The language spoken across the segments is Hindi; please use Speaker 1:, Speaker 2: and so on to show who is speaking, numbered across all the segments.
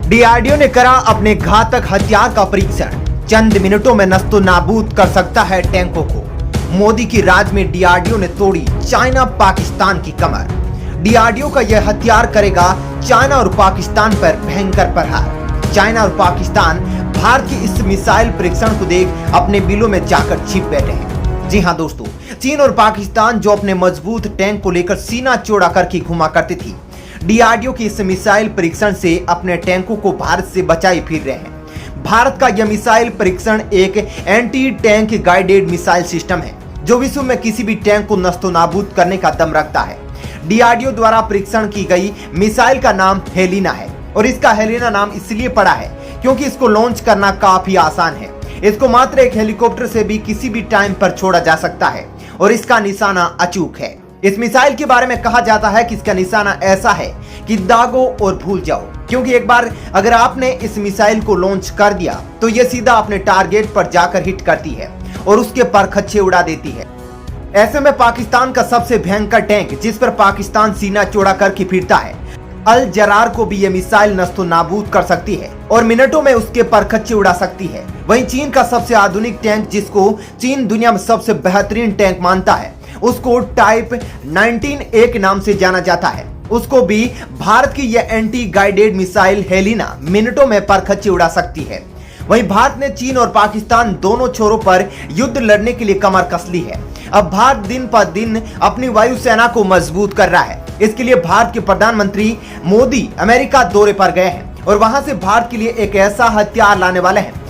Speaker 1: डीआरडीओ ने करा अपने घातक हथियार का परीक्षण। चंद मिनटों में नस्तो नाबूद कर सकता है टैंकों को। मोदी की राज में डीआरडीओ ने तोड़ी चाइना पाकिस्तान की कमर। डीआरडीओ का यह हथियार करेगा चाइना और पाकिस्तान पर भयंकर प्रहार। चाइना और पाकिस्तान भारत की इस मिसाइल परीक्षण को देख अपने बिलों में जाकर छिप बैठे हैं। जी हां दोस्तों, चीन और पाकिस्तान जो अपने मजबूत टैंक को लेकर सीना चौड़ा करके घुमा करती थी, डीआरडीओ की इस मिसाइल परीक्षण से अपने टैंकों को भारत से बचाए फिर रहे हैं। भारत का यह मिसाइल परीक्षण एक anti tank guided missile system है जो विश्व में किसी भी टैंक को नस्तो नाबूद करने का दम रखता है। डीआरडीओ द्वारा परीक्षण की गई मिसाइल का नाम हेलिना है और इसका हेलिना नाम इसलिए पड़ा है क्योंकि इसको लॉन्च करना काफी आसान है। इसको मात्र एक हेलीकॉप्टर से भी किसी भी टाइम पर छोड़ा जा सकता है और इसका निशाना अचूक है। इस मिसाइल के बारे में कहा जाता है कि इसका निशाना ऐसा है कि दागो और भूल जाओ, क्योंकि एक बार अगर आपने इस मिसाइल को लॉन्च कर दिया तो यह सीधा अपने टारगेट पर जाकर हिट करती है और उसके परखच्चे उड़ा देती है। ऐसे में पाकिस्तान का सबसे भयंकर टैंक जिस पर पाकिस्तान सीना चौड़ा करके फिरता है, अल जरार को भी यह मिसाइल नस्तो नाबूद कर सकती है और मिनटों में उसके परखच्चे उड़ा सकती है। वहीं चीन का सबसे आधुनिक टैंक जिसको चीन दुनिया में सबसे बेहतरीन टैंक मानता है, उसको टाइप 19A के नाम से जाना जाता है, उसको भी भारत की यह एंटी गाइडेड मिसाइल हेलिना मिनटों में परखच्चे उड़ा सकती है। वहीं भारत ने चीन और पाकिस्तान दोनों छोरों पर युद्ध लड़ने के लिए कमर कस ली है। अब भारत दिन पर दिन अपनी वायुसेना को मजबूत कर रहा है। इसके लिए भारत के प्रधानमंत्री मोदी अमेरिका दौरे पर गए हैं और वहां से भारत के लिए एक ऐसा हथियार लाने वाले हैं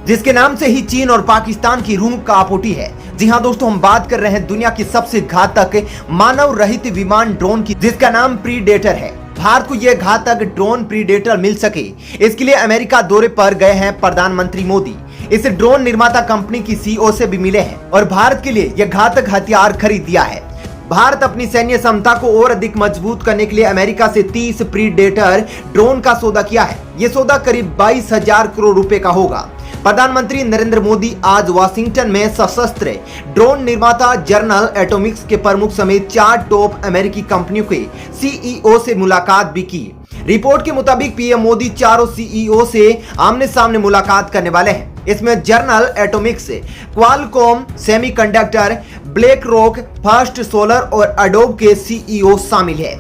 Speaker 1: जिसके नाम से ही चीन और पाकिस्तान की रूह कांप है। जी हां दोस्तों, हम बात कर रहे हैं दुनिया की सबसे घातक मानव रहित विमान ड्रोन की, जिसका नाम प्रीडेटर है। भारत को यह घातक ड्रोन प्रीडेटर मिल सके इसके लिए अमेरिका दौरे पर गए हैं प्रधानमंत्री मोदी। इस ड्रोन निर्माता कंपनी की सीईओ से भी मिले हैं और भारत के लिए यह घातक हथियार खरीद दिया है। भारत अपनी सैन्य क्षमता को और अधिक मजबूत करने के लिए अमेरिका से 30 प्रीडेटर ड्रोन का सौदा किया है। यह सौदा करीब 22,000 करोड़ रुपए का होगा। प्रधानमंत्री नरेंद्र मोदी आज वाशिंगटन में सशस्त्र ड्रोन निर्माता जनरल एटॉमिक्स के प्रमुख समेत 4 टॉप अमेरिकी कंपनियों के सीईओ से मुलाकात भी की। रिपोर्ट के मुताबिक पीएम मोदी चारों सीईओ से आमने सामने मुलाकात करने वाले हैं। इसमें general Atomics, Qualcomm semiconductor, black rock, first solar और एडोब के सीईओ शामिल है।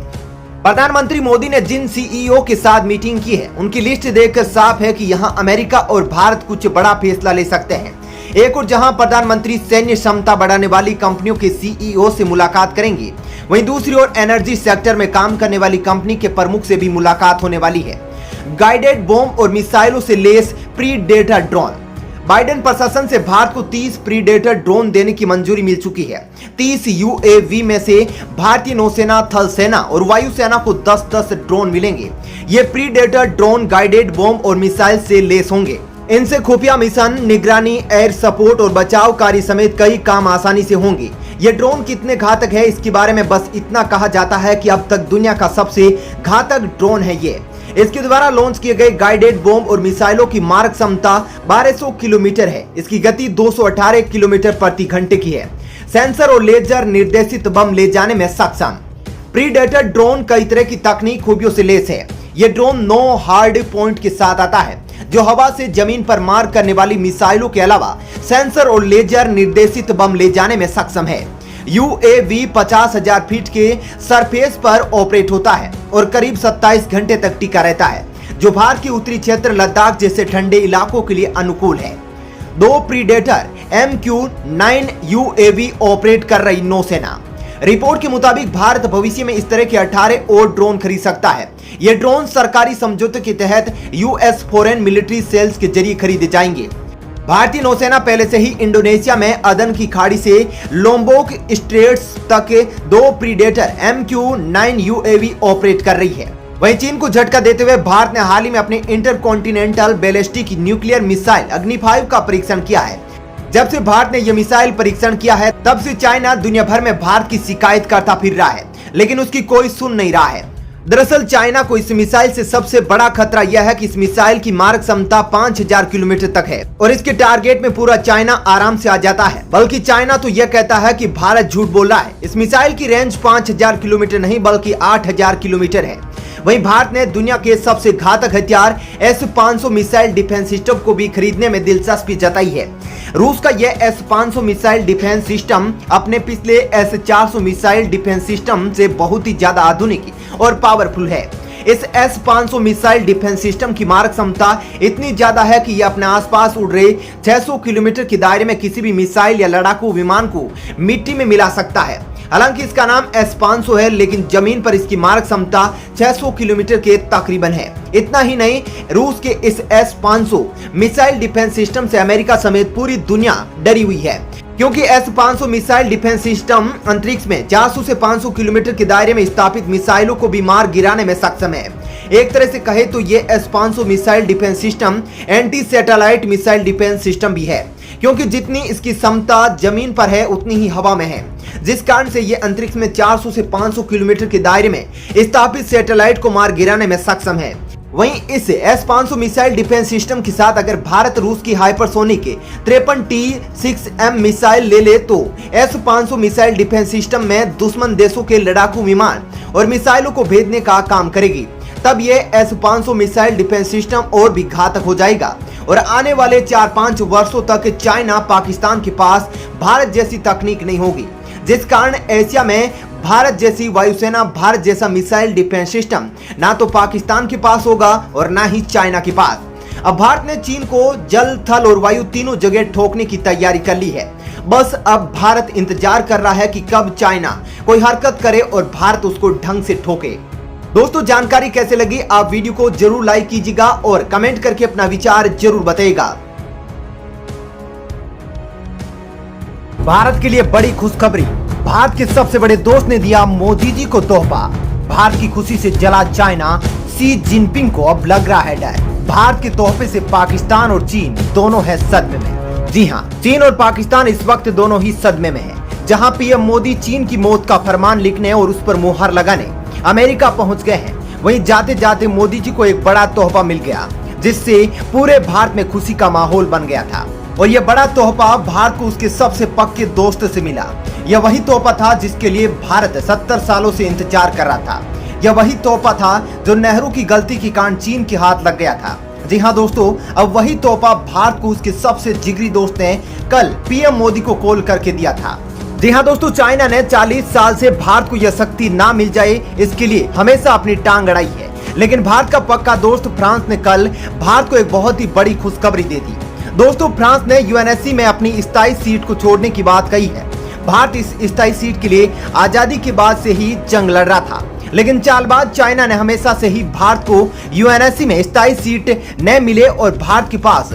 Speaker 1: प्रधानमंत्री मोदी ने जिन सीईओ के साथ मीटिंग की है उनकी लिस्ट देखकर साफ है कि यहां अमेरिका और भारत कुछ बड़ा फैसला ले सकते हैं। एक और जहां प्रधानमंत्री सैन्य क्षमता बढ़ाने वाली कंपनियों के सीईओ से मुलाकात करेंगे, वहीं दूसरी ओर एनर्जी सेक्टर में काम करने वाली कंपनी के प्रमुख से भी मुलाकात होने वाली है। गाइडेड बॉम्ब और मिसाइलों से लेस प्रीडेटर ड्रोन। बाइडेन प्रशासन से भारत को 30 प्रीडेटर ड्रोन देने की मंजूरी मिल चुकी है। 30 यूएवी में से भारतीय नौसेना, थल सेना और वायुसेना को 10-10 ड्रोन मिलेंगे। ये प्रीडेटर ड्रोन गाइडेड बॉम्ब और मिसाइल से लेस होंगे। इनसे खुफिया मिशन, निगरानी, एयर सपोर्ट और बचाव कार्य समेत कई काम आसानी से होंगे। ये ड्रोन कितने घातक है इसके बारे में बस इतना कहा जाता है कि अब तक दुनिया का सबसे घातक ड्रोन है ये। इसके द्वारा लॉन्च किए गए गाइडेड बॉम्ब और मिसाइलों की मारक क्षमता 1200 किलोमीटर है। इसकी गति 218 किलोमीटर प्रति घंटे की है। सेंसर और लेजर निर्देशित बम ले जाने में सक्षम। प्रीडेटर ड्रोन कई तरह की तकनीक खूबियों से लेस है। यह ड्रोन 9 हार्ड पॉइंट के साथ आता है जो हवा से जमीन पर मार करने वाली मिसाइलों के अलावा सेंसर और लेजर निर्देशित बम ले जाने में सक्षम है। यूएवी 50,000 फीट के सरफेस पर ऑपरेट होता है और करीब 27 घंटे तक टिका रहता है, जो भारत के उत्तरी क्षेत्र लद्दाख जैसे ठंडे इलाकों के लिए अनुकूल है। 2 प्रीडेटर MQ-9 यूएवी ऑपरेट कर रही नौसेना। रिपोर्ट के मुताबिक भारत भविष्य में इस तरह के 18 और ड्रोन खरीद सकता है। ये ड्रोन सरकारी समझौते के तहत यूएस फॉरेन मिलिट्री सेल्स के जरिए खरीदे जाएंगे। भारतीय नौसेना पहले से ही इंडोनेशिया में अदन की खाड़ी से लोम्बोक स्ट्रेट्स तक 2 प्रीडेटर MQ-9 यूएवी ऑपरेट कर रही है। वहीं चीन को झटका देते हुए भारत ने हाल ही में अपने इंटरकॉन्टिनेंटल बैलिस्टिक न्यूक्लियर मिसाइल अग्नि 5 का परीक्षण किया है। जब से भारत ने यह मिसाइल परीक्षण किया है तब से चाइना दुनिया भर में भारत की शिकायत करता फिर रहा है, लेकिन उसकी कोई सुन नहीं रहा है। दरअसल चाइना को इस मिसाइल से सबसे बड़ा खतरा यह है कि इस मिसाइल की मारक क्षमता 5000 किलोमीटर तक है और इसके टारगेट में पूरा चाइना आराम से आ जाता है। बल्कि चाइना तो यह कहता है कि भारत झूठ बोल रहा है। इस मिसाइल की रेंज 5000 किलोमीटर नहीं बल्कि 8000 किलोमीटर है। वहीं भारत ने दुनिया के सबसे घातक हथियार S-500 मिसाइल डिफेंस सिस्टम को भी खरीदने में दिलचस्पी जताई है। रूस का यह S-500 मिसाइल डिफेंस सिस्टम अपने पिछले S-400 मिसाइल डिफेंस सिस्टम से बहुत ही ज्यादा आधुनिक और पावरफुल है। इस S-500 मिसाइल डिफेंस सिस्टम की मारक क्षमता इतनी ज्यादा है कि यह अपने आसपास उड़ रहे 600 किलोमीटर के दायरे में किसी भी मिसाइल या लड़ाकू विमान को मिट्टी में मिला सकता है। हालांकि इसका नाम S-500 है, लेकिन जमीन पर इसकी मारक क्षमता 600 किलोमीटर के तकरीबन है। इतना ही नहीं, रूस के इस S-500 मिसाइल डिफेंस सिस्टम से अमेरिका समेत पूरी दुनिया डरी हुई है, क्योंकि S-500 मिसाइल डिफेंस सिस्टम अंतरिक्ष में 400 से 500 किलोमीटर के दायरे में स्थापित मिसाइलों को भी मार गिराने में सक्षम है। एक तरह से कहे तो ये S-500 missile defence system anti satellite missile defence system भी है, क्योंकि जितनी इसकी क्षमता जमीन पर है उतनी ही हवा में है, जिस कारण से ये अंतरिक्ष में 400 से 500 किलोमीटर के दायरे में स्थापित सैटेलाइट को मार गिराने में सक्षम है। वहीं इस S-500 मिसाइल डिफेंस सिस्टम के साथ अगर भारत रूस की हाइपरसोनिक 53T6M मिसाइल ले ले तो S-500 मिसाइल डिफेंस सिस्टम में दुश्मन देशों के लड़ाकू विमान और मिसाइलों को भेजने का काम करेगी। तब ये S-500 मिसाइल डिफेंस सिस्टम और भी घातक हो जाएगा और आने वाले 4-5 वर्षों तक चाइना पाकिस्तान के पास भारत जैसी तकनीक नहीं होगी, जिस कारण एशिया में भारत जैसी वायुसेना, भारत जैसा मिसाइल डिफेंस सिस्टम ना तो पाकिस्तान के पास होगा और ना ही चाइना के पास। अब भारत ने चीन को जल, थल और वायु तीनों जगह ठोकने की तैयारी कर ली है। बस अब भारत इंतजार कर रहा है कि कब चाइना कोई हरकत करे और भारत उसको ढंग से ठोके। दोस्तों, जानकारी कैसे लगी आप वीडियो को जरूर लाइक कीजिएगा और कमेंट करके अपना विचार जरूर बताइएगा। भारत के लिए बड़ी खुशखबरी, भारत के सबसे बड़े दोस्त ने दिया मोदी जी को तोहफा। भारत की खुशी से जला चाइना, शी जिनपिंग को अब लग रहा है डर। भारत के तोहफे से पाकिस्तान और चीन दोनों है सदमे में। जी हां, चीन और पाकिस्तान इस वक्त दोनों ही सदमे में है। जहां पीएम मोदी चीन की मौत का फरमान लिखने और उस पर मुहर लगाने अमेरिका पहुंच गए हैं, वहीं जाते जाते मोदी जी को एक बड़ा तोहफा मिल गया, जिससे पूरे भारत में खुशी का माहौल बन गया था। और यह बड़ा तोहफा भारत को उसके सबसे पक्के दोस्त से मिला। यह वही तोहफा था जिसके लिए भारत 70 सालों से इंतजार कर रहा था। यह वही तोहफा था जो नेहरू की गलती के कारण चीन के हाथ लग गया था। जी हां दोस्तों, अब वही तोहफा भारत को उसके सबसे जिगरी दोस्त ने कल पीएम मोदी को कॉल करके दिया था। जी हां दोस्तों, चाइना ने 40 साल से भारत को यह शक्ति ना मिल जाए इसके लिए हमेशा अपनी टांग अड़ाई है, लेकिन भारत का पक्का दोस्त फ्रांस ने कल भारत को एक बहुत ही बड़ी खुशखबरी दे दी। दोस्तों, फ्रांस ने यूएनएससी में अपनी स्थायी सीट को छोड़ने की बात कही है। भारत इस स्थायी सीट के लिए आजादी के बाद से ही जंग लड़ रहा था, लेकिन चालबाज चाइना ने हमेशा से ही भारत को यूएनएससी में स्थायी सीट न मिले और भारत के पास